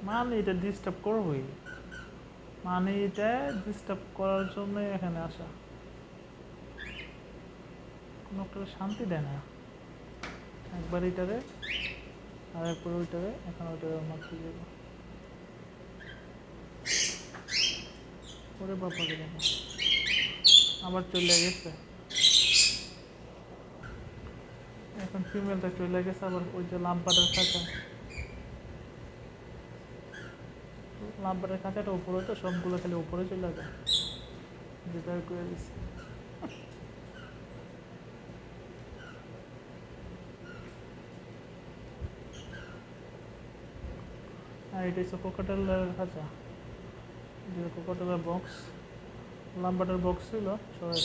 মানে এটা ডিস্টার্ব করবোই, মানে এটা ডিস্টার্ব করার জন্য এখানে আসা, কোনো একটা শান্তি দেয় না। একবার এটারে আর একবার ওইটারে, এখন ওইটারে মারতে যাবো। ওরে বাবা রে বাবা, আবার চলে গেছে। এখন ফিমেলটা চলে গেছে, আবার ওই যে লাম্পারের খাঁচা, লাম্পারের খাঁচাটা উপরে, তো সবগুলো খালি উপরে চলে যায়, যেটা করে দিচ্ছে। আর এটা হচ্ছে কোকাটেলের খাঁচা, যে কোকাটেলের বক্স, লাম্বারের বক্স ছিল সবাই